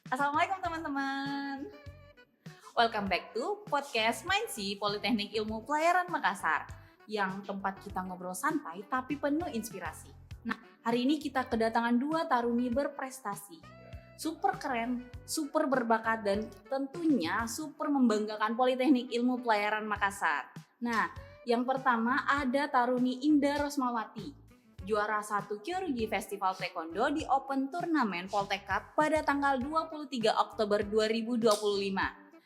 Assalamualaikum teman-teman. Welcome back to podcast Mindsi Politeknik Ilmu Pelayaran Makassar, yang tempat kita ngobrol santai tapi penuh inspirasi. Nah, hari ini kita kedatangan 2 taruni berprestasi. Super keren, super berbakat, dan tentunya super membanggakan Politeknik Ilmu Pelayaran Makassar. Nah, yang pertama ada taruni Indah Rosmawati, juara 1 Kyoryugi Festival Taekwondo di Open Turnamen Poltek Cup pada tanggal 23 Oktober 2025.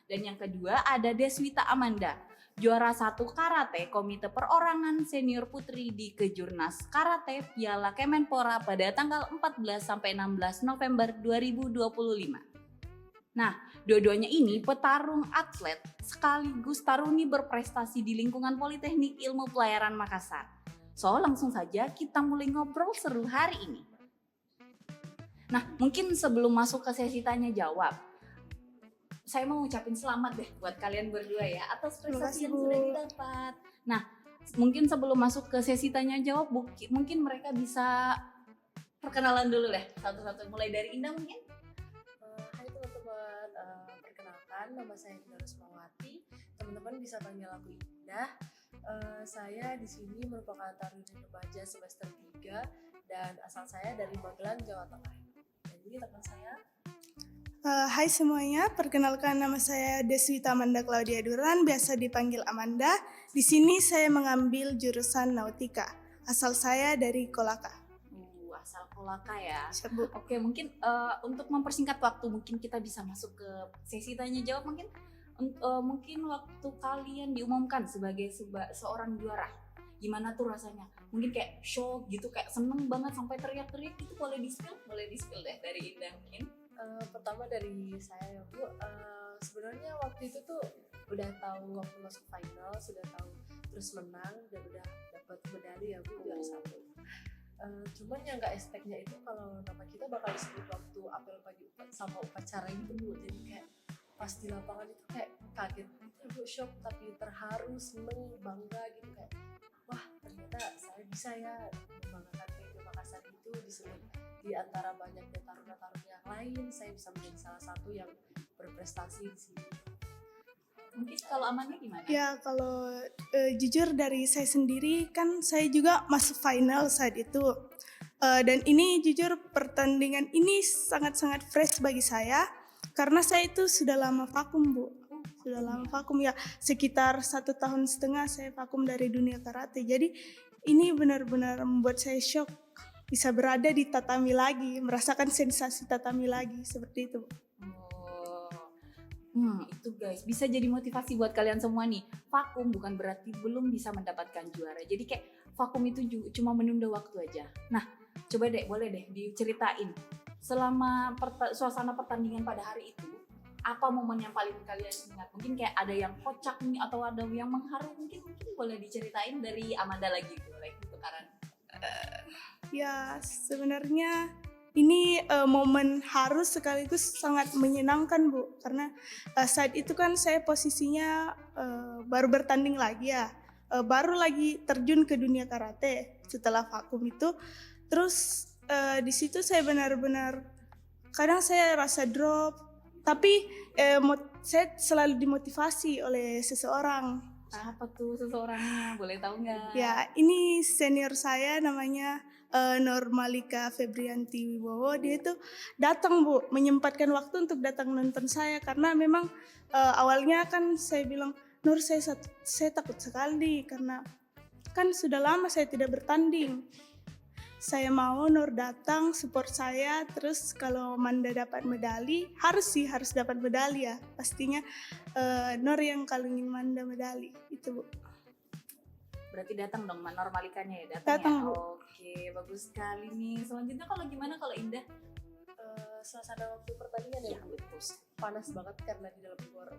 Dan yang kedua ada Deswita Amanda, juara 1 Karate Komite Perorangan Senior Putri di Kejurnas Karate Piala Kemenpora pada tanggal 14-16 November 2025. Nah, dua-duanya ini petarung atlet sekaligus taruni berprestasi di lingkungan Politeknik Ilmu Pelayaran Makassar. So, langsung saja kita mulai ngobrol seru hari ini. Nah, mungkin sebelum masuk ke sesi tanya jawab, saya mau ngucapin selamat deh buat kalian berdua ya atas prestasi yang sudah didapat. Nah, mungkin sebelum masuk ke sesi tanya jawab, mungkin mereka bisa perkenalan dulu deh satu-satu, mulai dari Indah mungkin. Hai teman-teman, perkenalkan nama saya Indah Rosmawati. Teman-teman bisa panggil aku Indah. Saya di sini merupakan taruni remaja semester 3 dan asal saya dari Magelang, Jawa Tengah. Dan ini teman saya. Hai semuanya, perkenalkan nama saya Deswita Amanda Claudia Duran, biasa dipanggil Amanda. Di sini saya mengambil jurusan Nautika. Asal saya dari Kolaka. Asal Kolaka ya. Siap, Bu. Oke, mungkin untuk mempersingkat waktu, mungkin kita bisa masuk ke sesi tanya jawab. Mungkin waktu kalian diumumkan sebagai seorang juara, gimana tuh rasanya? Mungkin kayak shock gitu, kayak seneng banget sampai teriak-teriak gitu. Boleh di-spill deh dari Indah mungkin. Pertama dari saya ya Bu, sebenarnya waktu itu tuh udah tahu waktu masuk final, sudah tahu terus menang dan udah dapat medali ya Bu, juara 1. Cuman yang nggak expect-nya itu kalau nama kita bakal disebut waktu apel pagi sama upacara gitu Bu. Jadi kayak pas di lapangan itu kayak kaget gitu Bu, shock tapi terharu, seneng, bangga gitu, kayak wah ternyata saya bisa ya membanggakan PIK Makassar itu disebut di antara banyaknya taruna-taruna yang lain, saya bisa menjadi salah satu yang berprestasi di sini. Mungkin kalau Amanda gimana? Ya, kalau jujur dari saya sendiri kan saya juga masuk final saat itu. Dan ini jujur pertandingan ini sangat-sangat fresh bagi saya karena saya itu sudah lama vakum, Bu. Sudah lama vakum ya, sekitar 1,5 tahun saya vakum dari dunia karate. Jadi ini benar-benar membuat saya shock bisa berada di tatami lagi, merasakan sensasi tatami lagi seperti itu. Itu guys, bisa jadi motivasi buat kalian semua nih. Vakum bukan berarti belum bisa mendapatkan juara. Jadi kayak vakum itu cuma menunda waktu aja. Nah, coba deh, boleh deh diceritain selama suasana pertandingan pada hari itu, apa momen yang paling kalian ingat? Mungkin kayak ada yang kocak nih atau ada yang mengharu, mungkin boleh diceritain dari Amanda lagi, boleh tukaran. Ya, sebenarnya ini momen harus sekaligus sangat menyenangkan, Bu, karena saat itu kan saya posisinya baru bertanding lagi ya, baru lagi terjun ke dunia karate setelah vakum itu. Terus di situ saya benar-benar kadang saya rasa drop, tapi saya selalu dimotivasi oleh seseorang. Apa tuh seseorangnya? Boleh tahu nggak? Ya, ini senior saya namanya Normalika Febrianti Wibowo. Dia itu datang, Bu, menyempatkan waktu untuk datang nonton saya karena memang awalnya kan saya bilang, Nur, saya takut sekali karena kan sudah lama saya tidak bertanding. Saya mau Nur datang support saya, terus kalau Manda dapat medali, harus dapat medali ya. Pastinya Nur yang kalungin Manda medali, itu Bu. Berarti datang dong Normalikanya ya, Datang, ya. Bu. Oke, bagus sekali nih. Selanjutnya kalau Indah? Suasana waktu pertandingan ya Bu, betul. panas banget karena di dalam luar.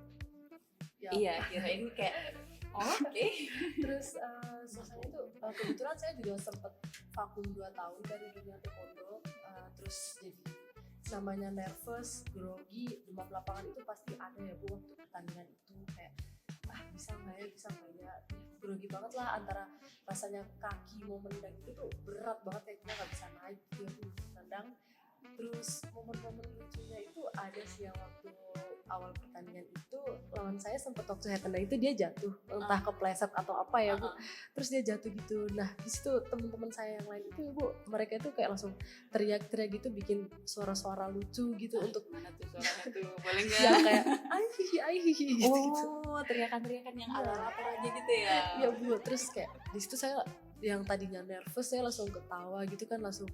Ya. Iya, kirain kayak oke. Terus suasana itu kebetulan saya juga sempat vakum 2 tahun dari dunia taekwondo, terus jadi namanya nervous, grogi, demam lapangan itu pasti ada ya Bu waktu pertandingan itu, kayak bisa nggak ya, grogi banget lah, antara rasanya kaki mau menendang itu tuh berat banget, kayak kita nggak bisa naik gitu ya Bu, menendang. Terus momen-momen lucunya itu ada sih yang waktu awal pertandingan itu lawan saya sempat waktu head to head itu dia jatuh, entah kepleset atau apa ya Bu. Terus dia jatuh gitu. Nah di situ teman-teman saya yang lain itu Bu, mereka itu kayak langsung teriak-teriak gitu, bikin suara-suara lucu gitu untuk Mana tuh suaranya tuh? Boleh nggak? yang kayak aihi gitu. Oh, teriakan-teriakan yang ala-ala aja gitu ya? Ya Bu, terus kayak di situ saya yang tadinya nervous saya langsung ketawa gitu kan, langsung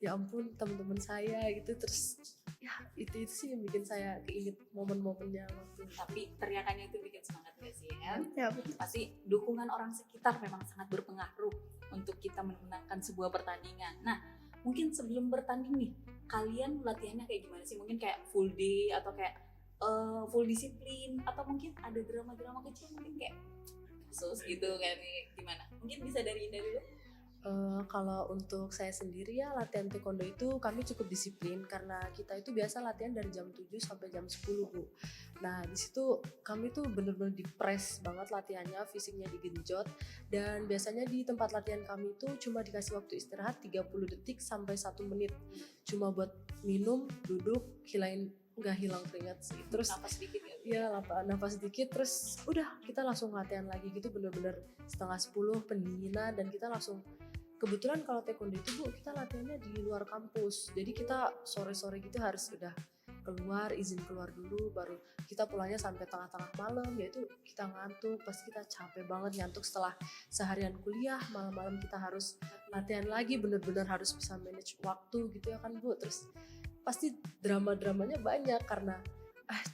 ya ampun teman-teman saya gitu. Terus ya itu sih yang bikin saya keinget momen-momennya waktu. Tapi teriakannya itu bikin semangat gak sih ya? Ya betul. Pasti dukungan orang sekitar memang sangat berpengaruh untuk kita memenangkan sebuah pertandingan. Nah, mungkin sebelum bertanding nih, kalian latihannya kayak gimana sih? Mungkin kayak full day atau kayak full disiplin, atau mungkin ada drama-drama kecil mungkin kayak kasus gitu kan nih, gimana? Mungkin bisa dari Indah dulu. Kalau untuk saya sendiri ya latihan taekwondo itu kami cukup disiplin karena kita itu biasa latihan dari jam 7 sampai jam 10 Bu. Nah di situ kami tuh bener-bener di-press banget latihannya, fisiknya digenjot, dan biasanya di tempat latihan kami itu cuma dikasih waktu istirahat 30 detik sampai 1 menit, cuma buat minum, duduk, nggak hilang keringat sih. Terus Napas sedikit ya? ya nafas sedikit, terus udah kita langsung latihan lagi gitu, bener-bener setengah 10 pendinginan, dan kita langsung, kebetulan kalau taekwondo itu Bu kita latihannya di luar kampus, jadi kita sore-sore gitu harus udah keluar, izin keluar dulu, baru kita pulangnya sampai tengah-tengah malam, yaitu kita ngantuk, pasti kita capek banget ngantuk setelah seharian kuliah, malam-malam kita harus latihan lagi, bener-bener harus bisa manage waktu gitu ya kan Bu. Terus pasti drama-dramanya banyak karena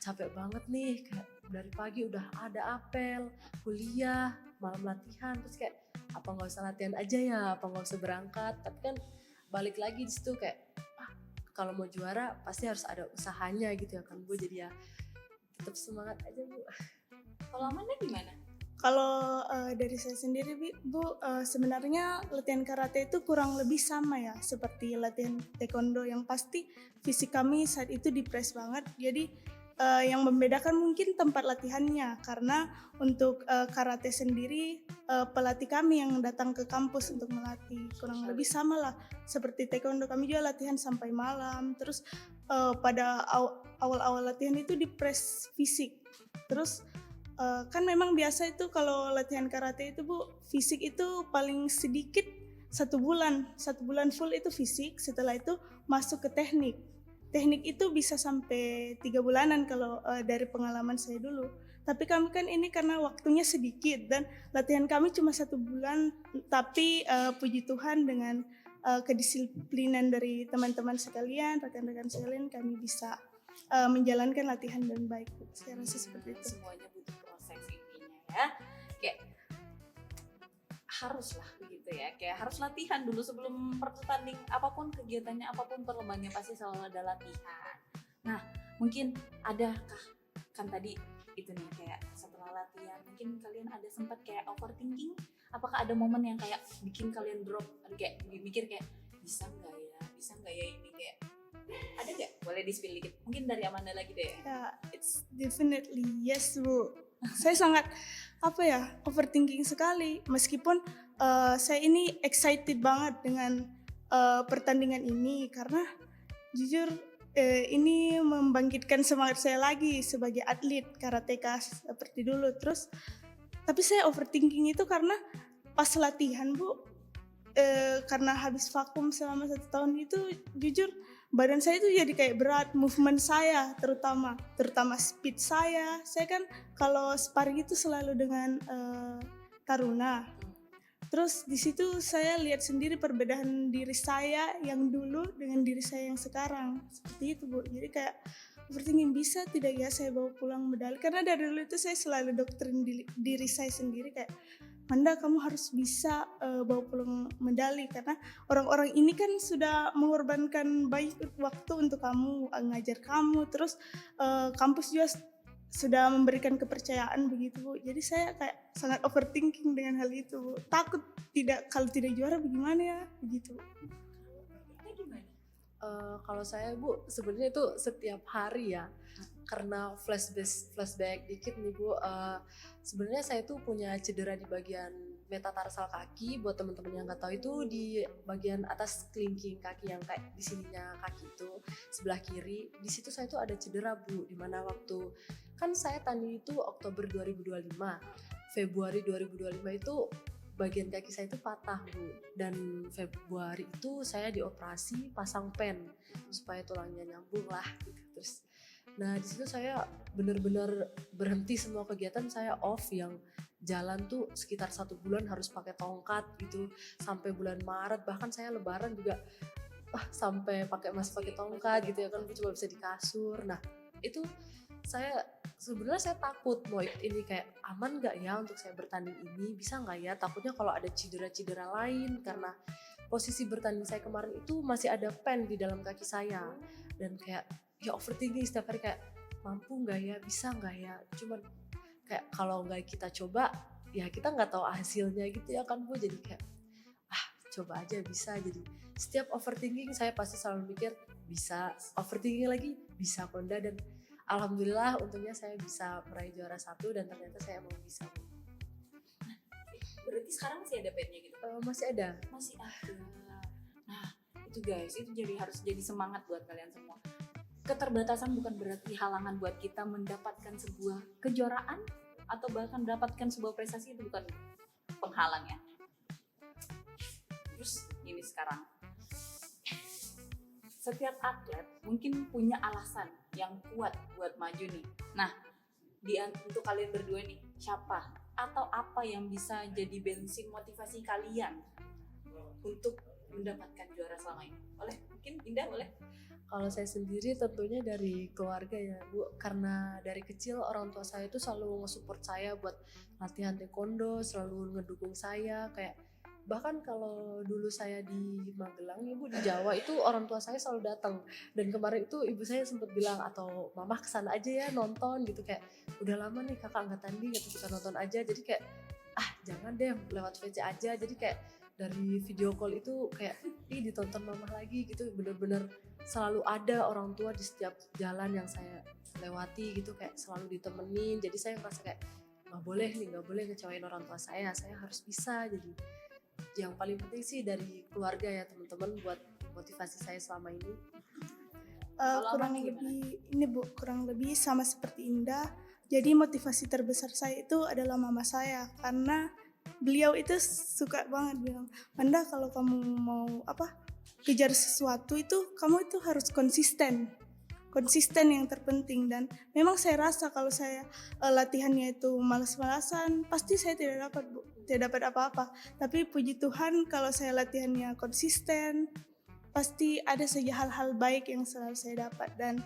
capek banget nih, kayak dari pagi udah ada apel, kuliah, malam latihan, terus kayak apa nggak usah latihan aja ya, apa nggak usah berangkat. Tapi kan balik lagi di situ kayak kalau mau juara pasti harus ada usahanya gitu ya kan Bu, jadi ya tetap semangat aja Bu. Kalau Amanda gimana? Kalau dari saya sendiri Bu, sebenarnya latihan karate itu kurang lebih sama ya seperti latihan taekwondo, yang pasti fisik kami saat itu di-press banget. Jadi yang membedakan mungkin tempat latihannya, karena untuk karate sendiri pelatih kami yang datang ke kampus untuk melatih, kurang lebih sama lah seperti taekwondo, kami juga latihan sampai malam. Terus pada awal-awal latihan itu di-press fisik. Terus kan memang biasa itu kalau latihan karate itu Bu, fisik itu paling sedikit 1 bulan full itu fisik, setelah itu masuk ke teknik itu bisa sampai 3 bulanan kalau dari pengalaman saya dulu. Tapi kami kan ini karena waktunya sedikit dan latihan kami cuma 1 bulan, tapi puji Tuhan dengan kedisiplinan dari teman-teman sekalian, rekan-rekan sekalian, kami bisa menjalankan latihan dengan baik. Saya rasa seperti itu. Semuanya butuh proses intinya ya. Kayak harus lah begitu ya, kayak harus latihan dulu sebelum pertanding, apapun kegiatannya, apapun perlombanya pasti selalu ada latihan. Nah mungkin adakah, kan tadi itu nih kayak setelah latihan mungkin kalian ada sempat kayak overthinking, apakah ada momen yang kayak bikin kalian drop, kayak mikir kayak bisa nggak ya ini, kayak ada nggak? Boleh di-spill dikit, mungkin dari Amanda lagi deh. Ya, it's definitely yes Bu. Saya sangat overthinking sekali, meskipun saya ini excited banget dengan pertandingan ini, karena jujur ini membangkitkan semangat saya lagi sebagai atlet karateka seperti dulu. Terus tapi saya overthinking itu karena pas latihan Bu, karena habis vakum selama 1 tahun itu, jujur badan saya itu jadi kayak berat, movement saya terutama speed saya kan kalau sparring itu selalu dengan taruna. Terus di situ saya lihat sendiri perbedaan diri saya yang dulu dengan diri saya yang sekarang, seperti itu Bu. Jadi kayak overthinking, bisa tidak ya saya bawa pulang medali, karena dari dulu itu saya selalu doktrin diri saya sendiri kayak, Manda kamu harus bisa bawa pulang medali, karena orang-orang ini kan sudah mengorbankan banyak waktu untuk kamu, ngajar kamu, terus kampus juga sudah memberikan kepercayaan begitu Bu. Jadi saya kayak sangat overthinking dengan hal itu Bu. Takut kalau tidak juara bagaimana ya begitu. Kalau saya Bu sebenarnya itu setiap hari ya, karena flashback dikit nih Bu, sebenarnya saya tuh punya cedera di bagian metatarsal kaki. Buat teman-teman yang nggak tahu, itu di bagian atas kelingking kaki yang kayak di sininya kaki itu sebelah kiri. Di situ saya tuh ada cedera Bu, dimana waktu kan saya tanding itu Oktober 2025, Februari 2025 itu bagian kaki saya itu patah Bu, dan Februari itu saya dioperasi pasang pen supaya tulangnya nyambung lah gitu. Terus nah di situ saya benar-benar berhenti semua kegiatan, saya off, yang jalan tuh sekitar 1 bulan harus pakai tongkat gitu sampai bulan Maret, bahkan saya lebaran juga sampai masih pakai tongkat gitu ya kan, cuma bisa di kasur. Nah itu saya sebenarnya saya takut mau ini kayak aman nggak ya untuk saya bertanding ini, bisa nggak ya, takutnya kalau ada cedera-cedera lain, karena posisi bertanding saya kemarin itu masih ada pen di dalam kaki saya, dan kayak ya overthinking setiap hari, kayak mampu nggak ya, bisa nggak ya, cuman kayak kalau nggak kita coba ya kita nggak tahu hasilnya gitu ya kan Bu, jadi kayak coba aja bisa. Jadi setiap overthinking saya pasti selalu mikir bisa, overthinking lagi bisa Konda, dan alhamdulillah untungnya saya bisa meraih juara 1 dan ternyata saya mau bisa. Berarti sekarang masih ada pennya gitu? Masih ada. Masih ada. Nah itu guys, itu harus jadi semangat buat kalian semua. Keterbatasan bukan berarti halangan buat kita mendapatkan sebuah kejuaraan atau bahkan mendapatkan sebuah prestasi, itu bukan penghalangnya. Terus ini sekarang, setiap atlet mungkin punya alasan yang kuat buat maju nih. Nah, untuk kalian berdua nih, siapa atau apa yang bisa jadi bensin motivasi kalian untuk mendapatkan juara selama ini? Mungkin Indah boleh? Kalau saya sendiri tentunya dari keluarga ya Bu, karena dari kecil orang tua saya itu selalu nge-support saya buat latihan taekwondo, selalu ngedukung saya, kayak bahkan kalau dulu saya di Magelang Ibu, di Jawa itu orang tua saya selalu datang, dan kemarin itu ibu saya sempat bilang, atau mama kesana aja ya nonton gitu, kayak udah lama nih kakak nggak tanding atau kita nonton aja, jadi kayak jangan deh lewat VC aja, jadi kayak dari video call itu kayak ditonton mama lagi gitu, bener-bener selalu ada orang tua di setiap jalan yang saya lewati gitu, kayak selalu ditemenin, jadi saya merasa kayak nggak boleh ngecewain orang tua saya harus bisa. Jadi yang paling penting sih dari keluarga ya teman-teman buat motivasi saya selama ini. Kurang lebih sama seperti Indah. Jadi motivasi terbesar saya itu adalah mama saya, karena beliau itu suka banget bilang, Manda kalau kamu mau kejar sesuatu itu kamu itu harus konsisten yang terpenting. Dan memang saya rasa kalau saya latihannya itu malas-malasan, pasti saya tidak dapat apa-apa. Tapi puji Tuhan kalau saya latihannya konsisten, pasti ada saja hal-hal baik yang selalu saya dapat. Dan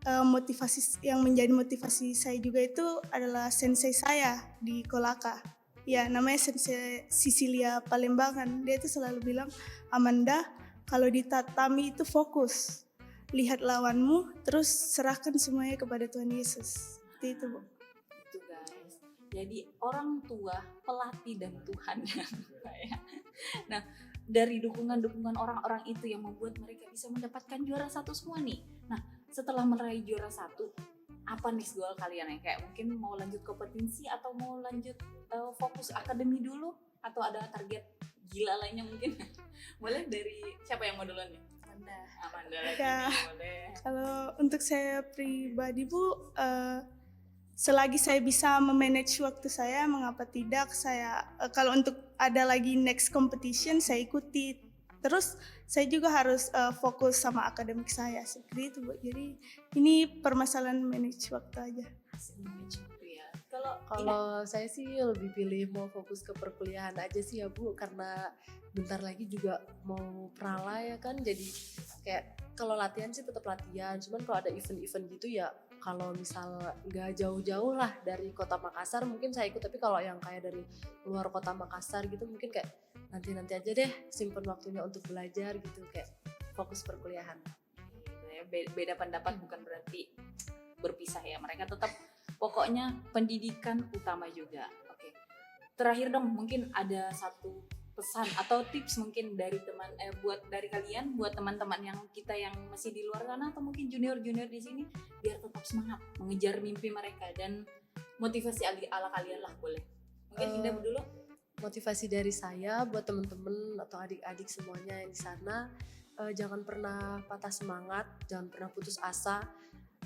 motivasi yang menjadi motivasi saya juga itu adalah sensei saya di Kolaka. Ya, namanya Sensei Sicilia Palembangan. Dia itu selalu bilang, Amanda, kalau di tatami itu fokus. Lihat lawanmu, terus serahkan semuanya kepada Tuhan Yesus. Itu Bu. Itu guys. Jadi orang tua, pelatih dan Tuhan ya. Nah, dari dukungan orang-orang itu yang membuat mereka bisa mendapatkan juara 1 semua nih. Nah, setelah meraih juara 1, apa next goal kalian ya? Kayak mungkin mau lanjut kompetisi atau mau lanjut fokus akademi dulu, atau ada target gila lainnya mungkin? Boleh dari siapa yang mau duluan nih? Amanda lagi Ya, boleh. kalau untuk saya pribadi Bu, selagi saya bisa memanage waktu saya, mengapa tidak saya kalau untuk ada lagi next competition saya ikuti. Terus saya juga harus fokus sama akademik saya seperti itu Bu. Jadi ini permasalahan manage waktu aja. Ya. Kalau saya sih lebih pilih mau fokus ke perkuliahan aja sih ya Bu, karena bentar lagi juga mau prala ya kan, jadi kayak kalau latihan sih tetap latihan, cuman kalau ada event-event gitu ya, kalau misal nggak jauh-jauh lah dari kota Makassar mungkin saya ikut, tapi kalau yang kayak dari luar kota Makassar gitu mungkin kayak nanti aja deh, simpen waktunya untuk belajar gitu, kayak fokus perkuliahan. Beda pendapat bukan berarti berpisah ya, mereka tetap pokoknya pendidikan utama juga. Oke. Terakhir dong, mungkin ada satu pesan atau tips mungkin dari dari kalian buat teman-teman yang kita yang masih di luar sana atau mungkin junior di sini, biar tetap semangat mengejar mimpi mereka dan motivasi ala kalian lah, boleh. Mungkin Indah dulu. motivasi dari saya buat temen-temen atau adik-adik semuanya yang di sana, jangan pernah patah semangat, jangan pernah putus asa.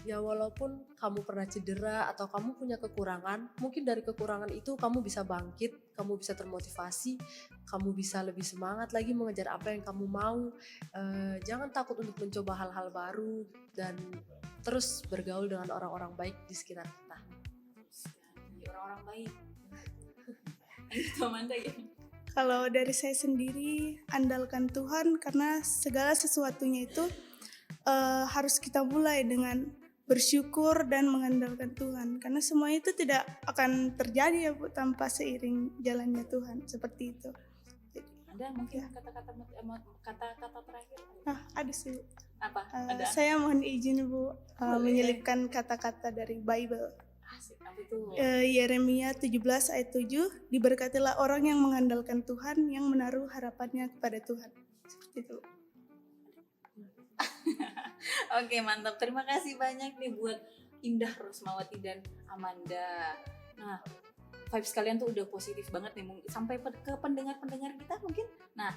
Ya walaupun kamu pernah cedera atau kamu punya kekurangan, mungkin dari kekurangan itu kamu bisa bangkit, kamu bisa termotivasi, kamu bisa lebih semangat lagi mengejar apa yang kamu mau. Jangan takut untuk mencoba hal-hal baru dan terus bergaul dengan orang-orang baik di sekitar kita. Orang-orang baik. Itu Amanda ya. Kalau dari saya sendiri, andalkan Tuhan karena segala sesuatunya itu harus kita mulai dengan bersyukur dan mengandalkan Tuhan. Karena semua itu tidak akan terjadi ya Bu tanpa seiring jalannya Tuhan, seperti itu. Ada mungkin kata-kata terakhir? Nah, ada sih Bu. Apa? Ada? Saya mohon izin Bu menyelipkan kata-kata dari Bible. Asik, apa itu? Yeremia 17 ayat 7, diberkatilah orang yang mengandalkan Tuhan, yang menaruh harapannya kepada Tuhan. Seperti itu. Oke, mantap. Terima kasih banyak nih buat Indah, Rosmawati, dan Amanda. Nah, vibes kalian tuh udah positif banget nih, sampai ke pendengar-pendengar kita mungkin. Nah,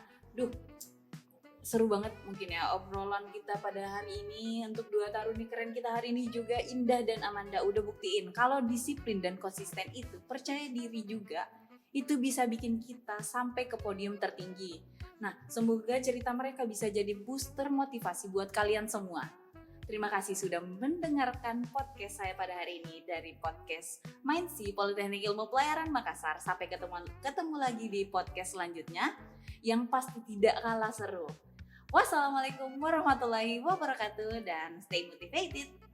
seru banget mungkin ya obrolan kita pada hari ini. Untuk 2 taruni keren kita hari ini juga, Indah dan Amanda udah buktiin kalau disiplin dan konsisten itu, percaya diri juga, itu bisa bikin kita sampai ke podium tertinggi. Nah, semoga cerita mereka bisa jadi booster motivasi buat kalian semua. Terima kasih sudah mendengarkan podcast saya pada hari ini dari podcast Mindsi Politeknik Ilmu Pelayaran Makassar. Sampai ketemu lagi di podcast selanjutnya yang pasti tidak kalah seru. Wassalamualaikum warahmatullahi wabarakatuh dan stay motivated.